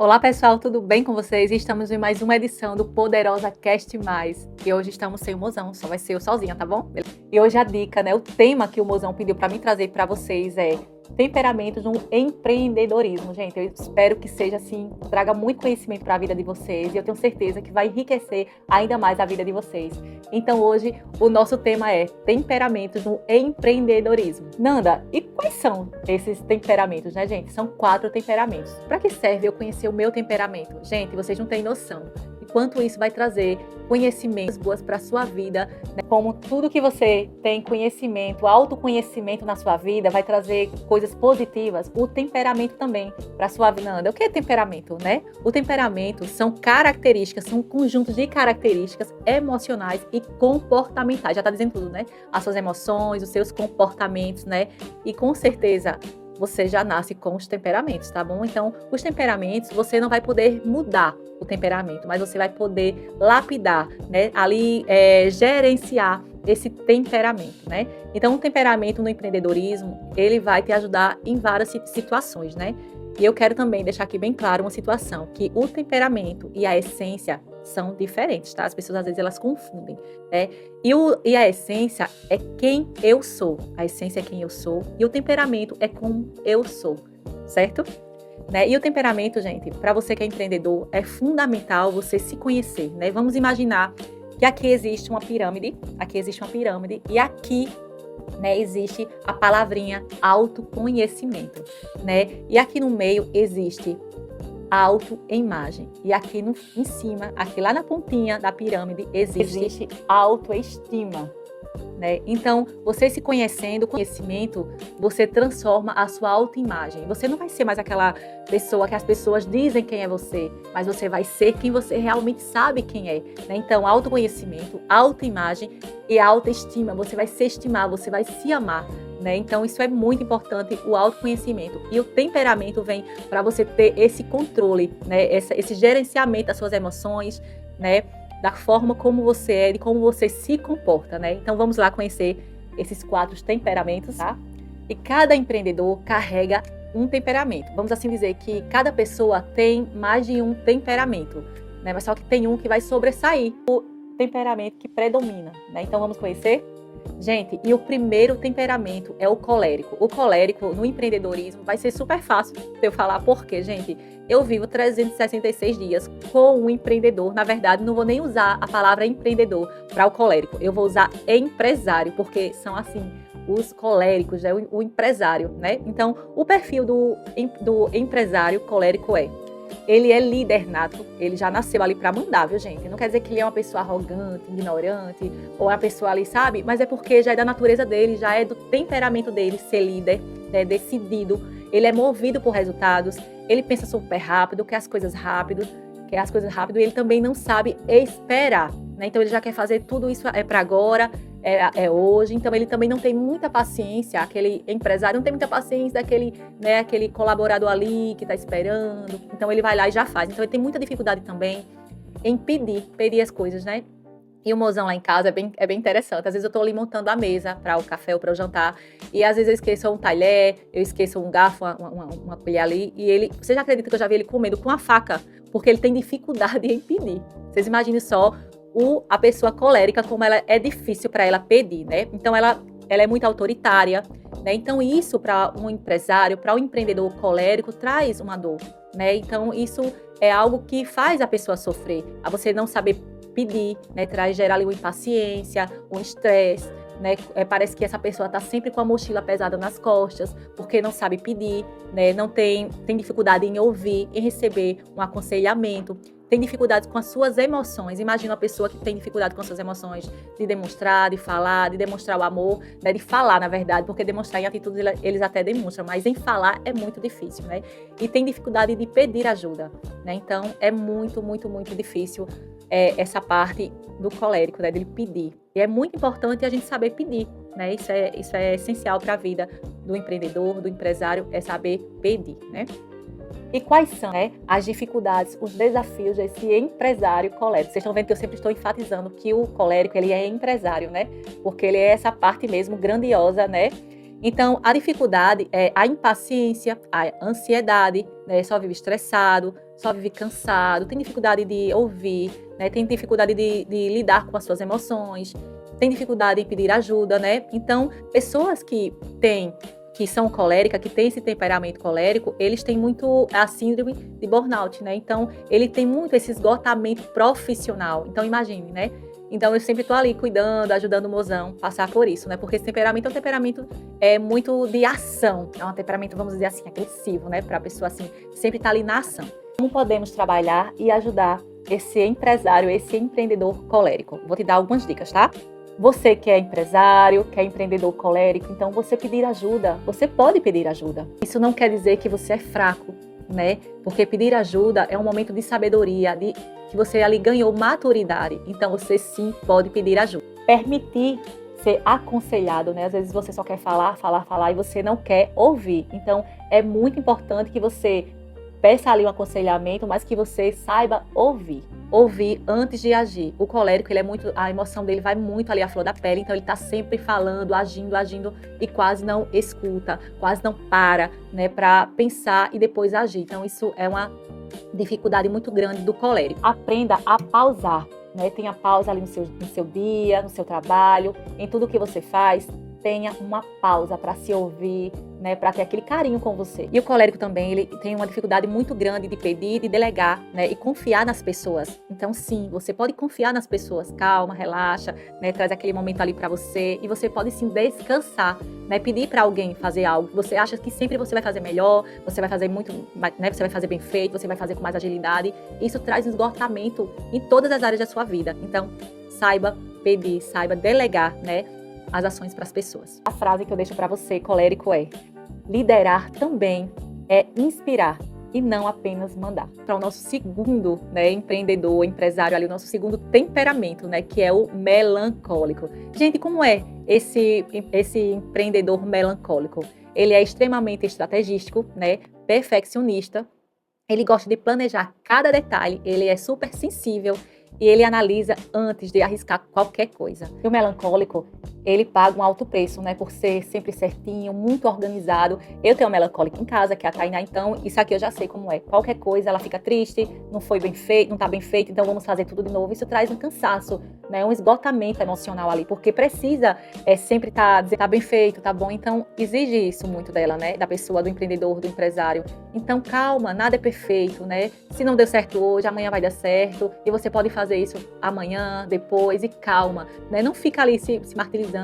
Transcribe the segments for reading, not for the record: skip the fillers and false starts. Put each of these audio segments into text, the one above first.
Olá pessoal, tudo bem com vocês? Estamos em mais uma edição do Poderosa Cast Mais. E hoje estamos sem o Mozão, só vai ser eu sozinha, tá bom? E hoje a dica, o tema que o Mozão pediu para mim trazer para vocês é temperamentos no empreendedorismo. Gente, eu espero que seja assim, traga muito conhecimento para a vida de vocês e eu tenho certeza que vai enriquecer ainda mais a vida de vocês. Então hoje o nosso tema é temperamentos no empreendedorismo. Nanda, e quais são esses temperamentos, gente? São 4 temperamentos. Para que serve eu conhecer o meu temperamento? Gente, vocês não têm noção de quanto isso vai trazer conhecimentos boas para a sua vida, Como tudo que você tem conhecimento, autoconhecimento na sua vida vai trazer coisas positivas, o temperamento também para a sua vida. Nanda, o que é temperamento, O temperamento são características, são conjuntos de características emocionais e comportamentais. Já está dizendo tudo, As suas emoções, os seus comportamentos, E com certeza você já nasce com os temperamentos, tá bom? Então, os temperamentos, você não vai poder mudar o temperamento, mas você vai poder lapidar, Ali, gerenciar esse temperamento, Então, o temperamento no empreendedorismo, ele vai te ajudar em várias situações, E eu quero também deixar aqui bem claro uma situação, que o temperamento e a essência são diferentes, tá? As pessoas, às vezes, elas confundem, E a essência é quem eu sou. A essência é quem eu sou e o temperamento é como eu sou, certo? E o temperamento, gente, para você que é empreendedor, é fundamental você se conhecer, Vamos imaginar que aqui existe uma pirâmide e aqui existe a palavrinha autoconhecimento, E aqui no meio existe a autoimagem. E aqui em cima, aqui lá na pontinha da pirâmide, existe autoestima, Então, você se conhecendo, conhecimento, você transforma a sua autoimagem. Você não vai ser mais aquela pessoa que as pessoas dizem quem é você, mas você vai ser quem você realmente sabe quem é, Então, autoconhecimento, autoimagem e autoestima. Você vai se estimar, você vai se amar, Então, isso é muito importante, o autoconhecimento. E o temperamento vem para você ter esse controle, esse gerenciamento das suas emoções, da forma como você é, de como você se comporta, Então, vamos lá conhecer esses 4 temperamentos, tá? E cada empreendedor carrega um temperamento. Vamos assim dizer que cada pessoa tem mais de um temperamento, Mas só que tem um que vai sobressair, o temperamento que predomina, Então, vamos conhecer? Gente, e o primeiro temperamento é o colérico. O colérico no empreendedorismo vai ser super fácil de eu falar porque, gente, eu vivo 366 dias com um empreendedor. Na verdade, não vou nem usar a palavra empreendedor para o colérico. Eu vou usar empresário, porque são assim, os coléricos, o empresário, Então, o perfil do empresário colérico ele é líder nato, ele já nasceu ali para mandar, viu, gente? Não quer dizer que ele é uma pessoa arrogante, ignorante, ou é uma pessoa ali, sabe? Mas é porque já é da natureza dele, já é do temperamento dele ser líder, decidido. Ele é movido por resultados, ele pensa super rápido, quer as coisas rápido, e ele também não sabe esperar, Então, ele já quer fazer tudo isso para agora, é hoje. Então, ele também não tem muita paciência, aquele empresário não tem muita paciência daquele, aquele colaborador ali que está esperando. Então, ele vai lá e já faz. Então, ele tem muita dificuldade também em pedir as coisas, E o mozão lá em casa é bem interessante. Às vezes eu estou ali montando a mesa para o café ou para o jantar, e às vezes eu esqueço um talher, eu esqueço um garfo, uma colher ali, e ele, você já acredita que eu já vi ele comendo com a faca? Porque ele tem dificuldade em pedir. Vocês imaginem só a pessoa colérica, como ela é difícil para ela pedir, Então, ela é muito autoritária, Então, isso para um empresário, para um empreendedor colérico, traz uma dor, Então, isso é algo que faz a pessoa sofrer. A você não saber pedir, gera ali uma impaciência, um estresse, Parece que essa pessoa está sempre com a mochila pesada nas costas, porque não sabe pedir, Não tem dificuldade em ouvir, em receber um aconselhamento, tem dificuldade com as suas emoções. Imagina uma pessoa que tem dificuldade com as suas emoções, de demonstrar, de falar, de demonstrar o amor, de falar, na verdade, porque demonstrar em atitudes eles até demonstram, mas em falar é muito difícil, E tem dificuldade de pedir ajuda, Então, é muito, muito, muito difícil essa parte do colérico, dele pedir. E é muito importante a gente saber pedir, Isso é essencial para a vida do empreendedor, do empresário, é saber pedir, E quais são as dificuldades, os desafios desse empresário colérico? Vocês estão vendo que eu sempre estou enfatizando que o colérico ele é empresário, Porque ele é essa parte mesmo grandiosa, Então, a dificuldade é a impaciência, a ansiedade, né? Só vive estressado, só vive cansado, tem dificuldade de ouvir, né? Tem dificuldade de lidar com as suas emoções, tem dificuldade em pedir ajuda, né? Então, pessoas que são coléricas, que têm esse temperamento colérico, eles têm muito a síndrome de burnout, né? Então, ele tem muito esse esgotamento profissional. Então, imagine, né? Então, eu sempre estou ali cuidando, ajudando o mozão a passar por isso, né? Porque esse temperamento é um temperamento muito de ação. É um temperamento, vamos dizer assim, agressivo, né? Para a pessoa, assim, sempre estar ali na ação. Como podemos trabalhar e ajudar esse empresário, esse empreendedor colérico? Vou te dar algumas dicas, tá? Você que é empresário, que é empreendedor colérico, então você pedir ajuda, você pode pedir ajuda. Isso não quer dizer que você é fraco, né? Porque pedir ajuda é um momento de sabedoria, que você ali ganhou maturidade. Então você sim pode pedir ajuda. Permitir ser aconselhado, né? Às vezes você só quer falar e você não quer ouvir. Então é muito importante que você peça ali um aconselhamento, mas que você saiba ouvir. Ouvir antes de agir. O colérico, a emoção dele vai muito ali à flor da pele, então ele está sempre falando, agindo e quase não escuta, quase não para, né, para pensar e depois agir. Então isso é uma dificuldade muito grande do colérico. Aprenda a pausar, né? Tenha pausa ali no seu dia, no seu trabalho, em tudo que você faz. Tenha uma pausa para se ouvir, né, para ter aquele carinho com você. E o colérico também, ele tem uma dificuldade muito grande de pedir, de delegar, né, e confiar nas pessoas. Então, sim, você pode confiar nas pessoas. Calma, relaxa, né, traz aquele momento ali para você e você pode sim descansar, né, pedir para alguém fazer algo que você acha que sempre você vai fazer melhor, você vai fazer muito, né, você vai fazer bem feito, você vai fazer com mais agilidade. Isso traz esgotamento em todas as áreas da sua vida. Então, saiba pedir, saiba delegar, né, as ações para as pessoas. A frase que eu deixo para você, colérico, é: liderar também é inspirar e não apenas mandar. Para o nosso segundo, né, empreendedor, empresário ali, o nosso segundo temperamento, né, que é o melancólico. Gente, como é esse empreendedor melancólico? Ele é extremamente estrategístico, né, perfeccionista. Ele gosta de planejar cada detalhe, ele é super sensível e ele analisa antes de arriscar qualquer coisa. E o melancólico, ele paga um alto preço, né, por ser sempre certinho, muito organizado. Eu tenho uma melancólica em casa, que é a Tainá, então isso aqui eu já sei como é. Qualquer coisa, ela fica triste, não foi bem feito, não tá bem feito, então vamos fazer tudo de novo. Isso traz um cansaço, né, um esgotamento emocional ali, porque precisa sempre dizer tá bem feito, tá bom. Então exige isso muito dela, né, da pessoa, do empreendedor, do empresário. Então calma, nada é perfeito, né? Se não deu certo hoje, amanhã vai dar certo e você pode fazer isso amanhã, depois, e calma, né? Não fica ali se martirizando,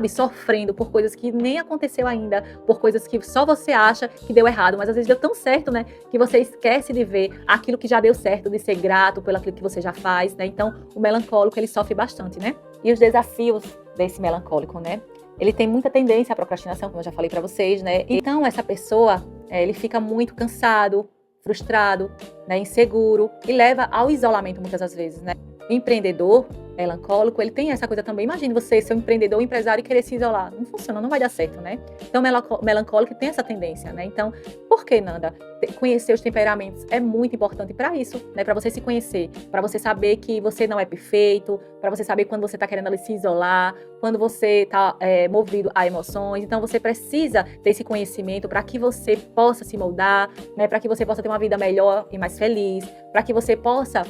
sofrendo por coisas que nem aconteceu ainda, por coisas que só você acha que deu errado, mas às vezes deu tão certo, né, que você esquece de ver aquilo que já deu certo, de ser grato pelo aquilo que você já faz, né? Então, o melancólico, ele sofre bastante, né? E os desafios desse melancólico, né? Ele tem muita tendência à procrastinação, como eu já falei para vocês, né? Então, essa pessoa, ele fica muito cansado, frustrado, né, inseguro e leva ao isolamento muitas das vezes, né? O empreendedor melancólico, ele tem essa coisa também. Imagine você ser um empreendedor, um empresário e querer se isolar. Não funciona, não vai dar certo, né? Então, o melancólico tem essa tendência, né? Então, por que, Nanda? Conhecer os temperamentos é muito importante para isso, né? Para você se conhecer, para você saber que você não é perfeito, para você saber quando você está querendo ali se isolar, quando você está movido a emoções. Então, você precisa ter esse conhecimento para que você possa se moldar, né? Para que você possa ter uma vida melhor e mais feliz, para que você possa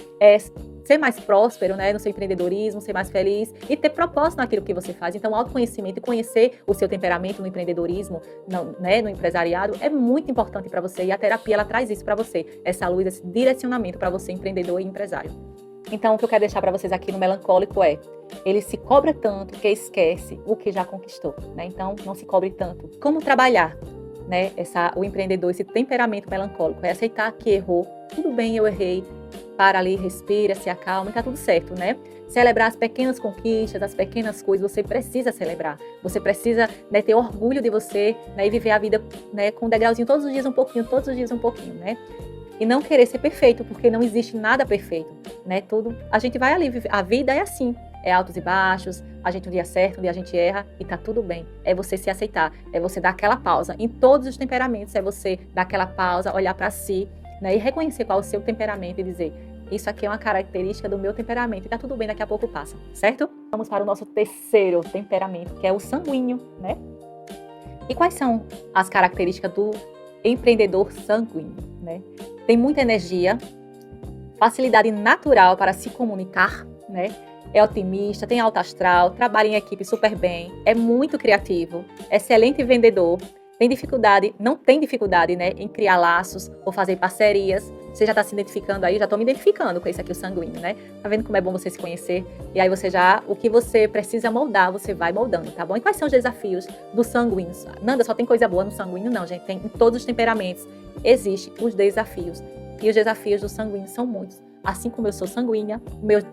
ser mais próspero, né, no seu empreendedorismo, ser mais feliz e ter propósito naquilo que você faz. Então, o autoconhecimento e conhecer o seu temperamento no empreendedorismo, no empresariado, é muito importante para você. E a terapia, ela traz isso para você, essa luz, esse direcionamento para você, empreendedor e empresário. Então, o que eu quero deixar para vocês aqui no melancólico é: ele se cobra tanto que esquece o que já conquistou, né? Então, não se cobre tanto. Como trabalhar, né, o empreendedor, esse temperamento melancólico? É aceitar que errou. Tudo bem, eu errei. Para ali, respira, se acalma e tá tudo certo, né? Celebrar as pequenas conquistas, as pequenas coisas, você precisa celebrar. Você precisa, né, ter orgulho de você, né, e viver a vida, né, com um degrauzinho todos os dias um pouquinho, né? E não querer ser perfeito, porque não existe nada perfeito, né? A gente vai ali, a vida é assim, é altos e baixos, a gente um dia acerta, um dia a gente erra e tá tudo bem. É você se aceitar, é você dar aquela pausa. Em todos os temperamentos, é você dar aquela pausa, olhar para si, né, e reconhecer qual é o seu temperamento e dizer: isso aqui é uma característica do meu temperamento e tá tudo bem, daqui a pouco passa, certo? Vamos para o nosso terceiro temperamento, que é o sanguíneo, né? E quais são as características do empreendedor sanguíneo, né? Tem muita energia, facilidade natural para se comunicar, né? É otimista, tem alto astral, trabalha em equipe super bem, é muito criativo, excelente vendedor, tem dificuldade, não tem dificuldade, né, em criar laços ou fazer parcerias. Você já está se identificando aí, já estou me identificando com esse aqui, o sanguíneo, né? Tá vendo como é bom você se conhecer? E aí você já, o que você precisa moldar, você vai moldando, tá bom? E quais são os desafios do sanguíneo? Nanda, só tem coisa boa no sanguíneo? Não, gente, tem em todos os temperamentos. Existem os desafios. E os desafios do sanguíneo são muitos. Assim como eu sou sanguínea,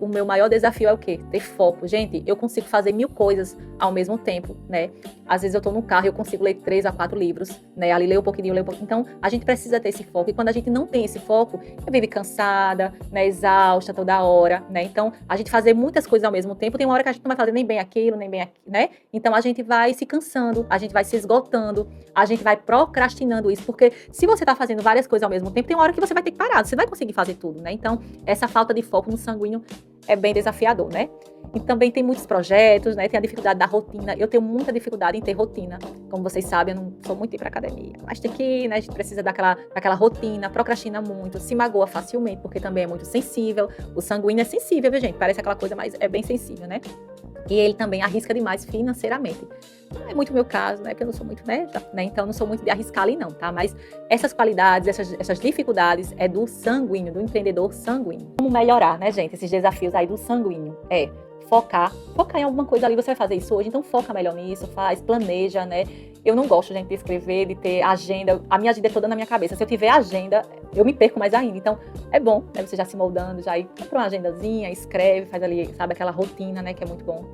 o meu maior desafio é o quê? Ter foco. Gente, eu consigo fazer 1000 coisas ao mesmo tempo, né? Às vezes eu tô no carro e eu consigo ler 3 a 4 livros, né? Ali leio um pouquinho, leio um pouquinho. Então, a gente precisa ter esse foco. E quando a gente não tem esse foco, eu vivo cansada, né? Exausta toda hora, né? Então, a gente fazer muitas coisas ao mesmo tempo, tem uma hora que a gente não vai fazer nem bem aquilo, nem bem aquilo, né? Então, a gente vai se cansando, a gente vai se esgotando, a gente vai procrastinando isso. Porque se você tá fazendo várias coisas ao mesmo tempo, tem uma hora que você vai ter que parar. Você não vai conseguir fazer tudo, né? Então, essa falta de foco no sanguíneo é bem desafiador, né? E também tem muitos projetos, né? Tem a dificuldade da rotina. Eu tenho muita dificuldade em ter rotina. Como vocês sabem, eu não sou muito ir pra academia. Mas tem que ir, né? A gente precisa daquela rotina, procrastina muito, se magoa facilmente, porque também é muito sensível. O sanguíneo é sensível, viu, gente? Parece aquela coisa, mas é bem sensível, né? E ele também arrisca demais financeiramente. Não é muito o meu caso, né? Porque eu não sou muito, né? Então, eu não sou muito de arriscar ali, não, tá? Mas essas qualidades, essas dificuldades é do sanguíneo, do empreendedor sanguíneo. Como melhorar, né, gente? Esses desafios aí do sanguíneo é focar em alguma coisa ali. Você vai fazer isso hoje, então foca melhor nisso, faz, planeja, né? Eu não gosto, gente, de escrever, de ter agenda. A minha agenda é toda na minha cabeça. Se eu tiver agenda, eu me perco mais ainda. Então, é bom, né? Você já se moldando, já ir para uma agendazinha, escreve, faz ali, sabe, aquela rotina, né? Que é muito bom.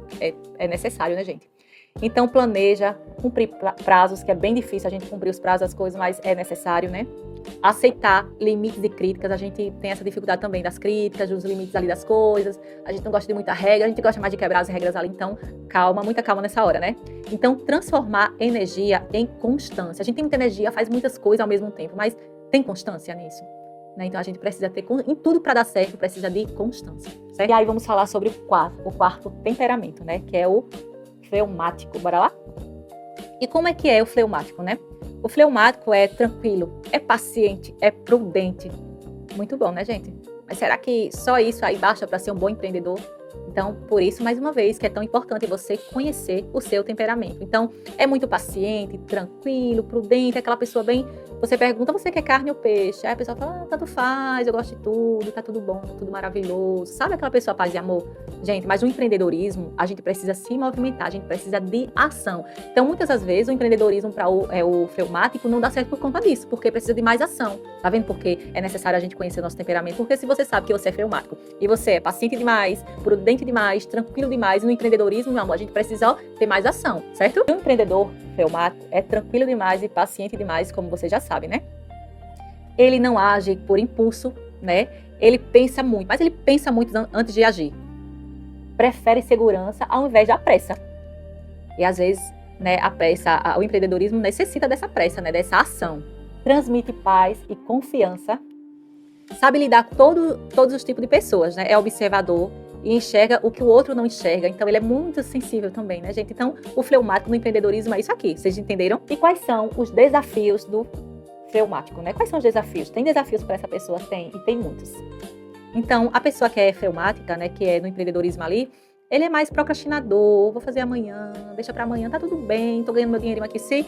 É necessário, né, gente? Então, planeja, cumprir prazos, que é bem difícil a gente cumprir os prazos das coisas, mas é necessário, né? Aceitar limites de críticas, a gente tem essa dificuldade também das críticas, dos limites ali das coisas, a gente não gosta de muita regra, a gente gosta mais de quebrar as regras ali, então calma, muita calma nessa hora, né? Então, transformar energia em constância. A gente tem muita energia, faz muitas coisas ao mesmo tempo, mas tem constância nisso? Né? Então, a gente precisa ter, em tudo para dar certo, precisa de constância, certo? E aí vamos falar sobre o quarto temperamento, né? Que é o fleumático, bora lá? E como é que é o fleumático, né? O fleumático é tranquilo, é paciente, é prudente. Muito bom, né, gente? Mas será que só isso aí basta para ser um bom empreendedor? Então, por isso, mais uma vez, que é tão importante você conhecer o seu temperamento. Então, é muito paciente, tranquilo, prudente, aquela pessoa bem... Você pergunta, você quer carne ou peixe? Aí a pessoa fala, tanto faz, eu gosto de tudo, tá tudo bom, tudo maravilhoso. Sabe aquela pessoa paz e amor? Gente, mas no empreendedorismo, a gente precisa se movimentar, a gente precisa de ação. Então, muitas das vezes, o empreendedorismo para o fleumático não dá certo por conta disso, porque precisa de mais ação. Tá vendo? Porque é necessário a gente conhecer o nosso temperamento. Porque se você sabe que você é fleumático e você é paciente demais, prudente demais, tranquilo demais, no empreendedorismo, meu amor, a gente precisa ter mais ação, certo? O empreendedor fleumático é tranquilo demais e paciente demais, como você já sabe, né? Ele não age por impulso, né? Ele pensa muito, mas ele pensa muito antes de agir. Prefere segurança ao invés da pressa. E às vezes, né, a pressa, o empreendedorismo necessita dessa pressa, né, dessa ação. Transmite paz e confiança. Sabe lidar com todos os tipos de pessoas, né? É observador e enxerga o que o outro não enxerga. Então, ele é muito sensível também, né, gente? Então, o fleumático no empreendedorismo é isso aqui. Vocês entenderam? E quais são os desafios do fleumático, né? Quais são os desafios? Tem desafios para essa pessoa? Tem, e tem muitos. Então, a pessoa que é fleumática, né, que é no empreendedorismo ali, ele é mais procrastinador, vou fazer amanhã, deixa para amanhã, tá tudo bem, tô ganhando meu dinheirinho aqui. Se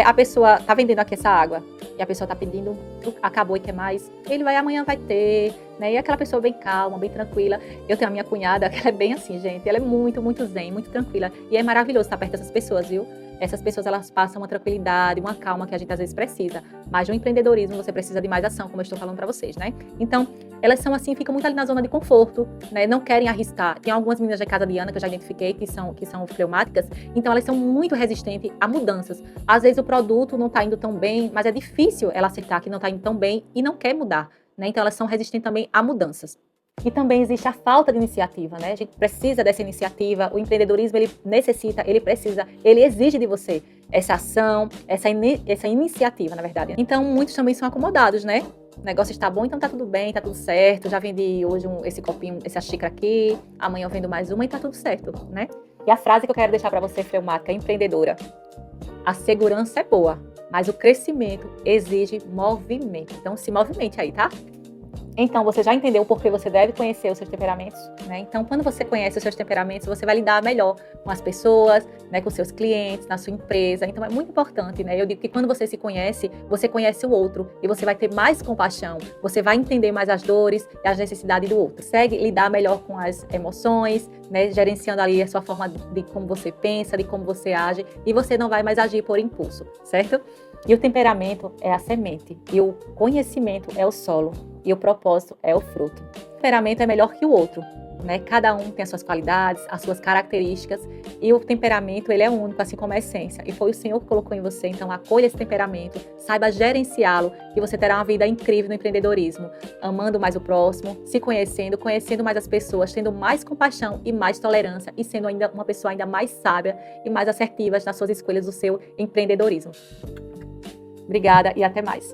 a pessoa tá vendendo aqui essa água e a pessoa tá pedindo, acabou e quer mais, ele vai, amanhã vai ter, né? E aquela pessoa bem calma, bem tranquila. Eu tenho a minha cunhada, que ela é bem assim, gente, ela é muito, muito zen, muito tranquila. E é maravilhoso estar perto dessas pessoas, viu? Essas pessoas, elas passam uma tranquilidade, uma calma que a gente às vezes precisa. Mas no empreendedorismo você precisa de mais ação, como eu estou falando para vocês, né? Então, elas são assim, ficam muito ali na zona de conforto, né? Não querem arriscar. Tem algumas meninas da casa de Ana que eu já identifiquei que são fleumáticas, então elas são muito resistentes a mudanças. Às vezes o produto não está indo tão bem, mas é difícil ela aceitar que não está indo tão bem e não quer mudar, né? Então elas são resistentes também a mudanças. E também existe a falta de iniciativa, né? A gente precisa dessa iniciativa, o empreendedorismo, ele necessita, ele precisa, ele exige de você essa ação, essa iniciativa, na verdade. Então, muitos também são acomodados, né? O negócio está bom, então tá tudo bem, tá tudo certo. Já vendi hoje esse copinho, essa xícara aqui, amanhã eu vendo mais uma e tá tudo certo, né? E a frase que eu quero deixar para você, fleumática, empreendedora. A segurança é boa, mas o crescimento exige movimento. Então, se movimente aí, tá? Então, você já entendeu por que você deve conhecer os seus temperamentos, né? Então, quando você conhece os seus temperamentos, você vai lidar melhor com as pessoas, né, com seus clientes, na sua empresa. Então, é muito importante, né? Eu digo que quando você conhece o outro e você vai ter mais compaixão, você vai entender mais as dores e as necessidades do outro. Consegue lidar melhor com as emoções, né, gerenciando ali a sua forma de como você pensa, de como você age, e você não vai mais agir por impulso, certo? E o temperamento é a semente, e o conhecimento é o solo, e o propósito é o fruto. O temperamento é melhor que o outro, né? Cada um tem as suas qualidades, as suas características, e o temperamento ele é único, assim como a essência. E foi o Senhor que colocou em você, então acolha esse temperamento, saiba gerenciá-lo, que você terá uma vida incrível no empreendedorismo, amando mais o próximo, se conhecendo, conhecendo mais as pessoas, tendo mais compaixão e mais tolerância, e sendo ainda uma pessoa ainda mais sábia e mais assertiva nas suas escolhas do seu empreendedorismo. Obrigada e até mais.